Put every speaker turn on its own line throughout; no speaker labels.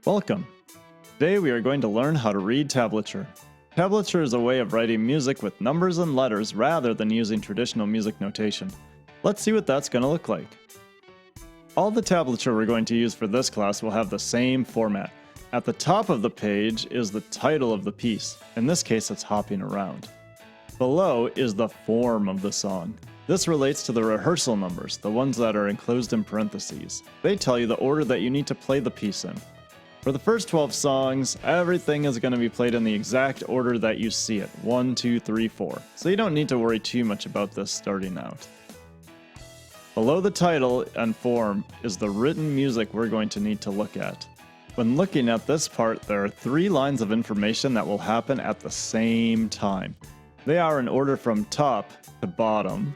Welcome! Today we are going to learn how to read tablature. Tablature is a way of writing music with numbers and letters rather than using traditional music notation. Let's see what that's going to look like. All the tablature we're going to use for this class will have the same format. At the top of the page is the title of the piece. In this case, it's Hopping Around. Below is the form of the song. This relates to the rehearsal numbers, the ones that are enclosed in parentheses. They tell you the order that you need to play the piece in. For the first 12 songs, everything is going to be played in the exact order that you see it, 1, 2, 3, 4. So you don't need to worry too much about this starting out. Below the title and form is the written music we're going to need to look at. When looking at this part, there are 3 lines of information that will happen at the same time. They are in order from top to bottom: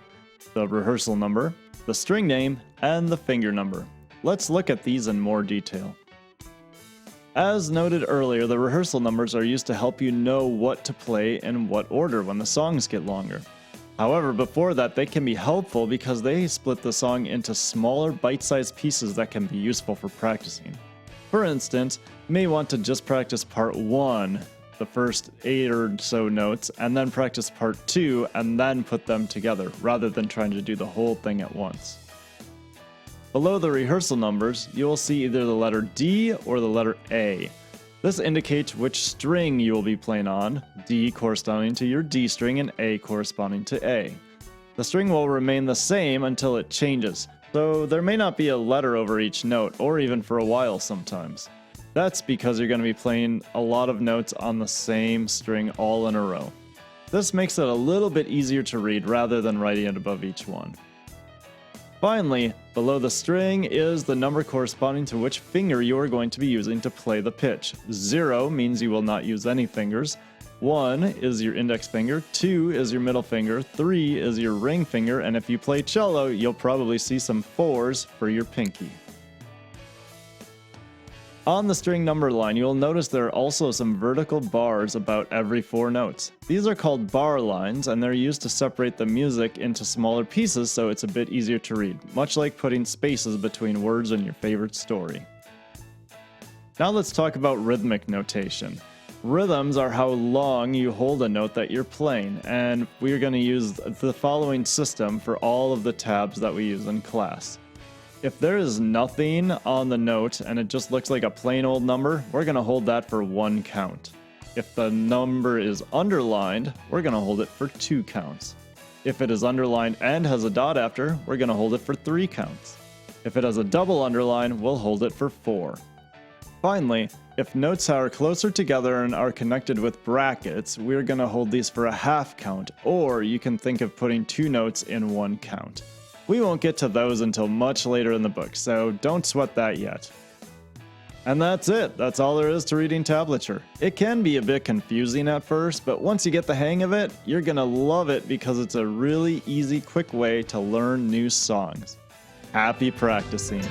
the rehearsal number, the string name, and the finger number. Let's look at these in more detail. As noted earlier, the rehearsal numbers are used to help you know what to play in what order when the songs get longer. However, before that, they can be helpful because they split the song into smaller bite-sized pieces that can be useful for practicing. For instance, you may want to just practice part 1, the first 8 or so notes, and then practice part 2 and then put them together, rather than trying to do the whole thing at once. Below the rehearsal numbers, you will see either the letter D or the letter A. This indicates which string you will be playing on, D corresponding to your D string and A corresponding to A. The string will remain the same until it changes, so there may not be a letter over each note, or even for a while sometimes. That's because you're going to be playing a lot of notes on the same string all in a row. This makes it a little bit easier to read rather than writing it above each one. Finally, below the string is the number corresponding to which finger you are going to be using to play the pitch. 0 means you will not use any fingers, 1 is your index finger, 2 is your middle finger, 3 is your ring finger, and if you play cello, you'll probably see some 4s for your pinky. On the string number line, you'll notice there are also some vertical bars about every 4 notes. These are called bar lines, and they're used to separate the music into smaller pieces so it's a bit easier to read, much like putting spaces between words in your favorite story. Now let's talk about rhythmic notation. Rhythms are how long you hold a note that you're playing, and we're going to use the following system for all of the tabs that we use in class. If there is nothing on the note and it just looks like a plain old number, we're going to hold that for 1 count. If the number is underlined, we're going to hold it for 2 counts. If it is underlined and has a dot after, we're going to hold it for 3 counts. If it has a double underline, we'll hold it for 4. Finally, if notes are closer together and are connected with brackets, we're going to hold these for a half count, or you can think of putting 2 notes in 1 count. We won't get to those until much later in the book, so don't sweat that yet. And that's it. That's all there is to reading tablature. It can be a bit confusing at first, but once you get the hang of it, you're gonna love it because it's a really easy, quick way to learn new songs. Happy practicing!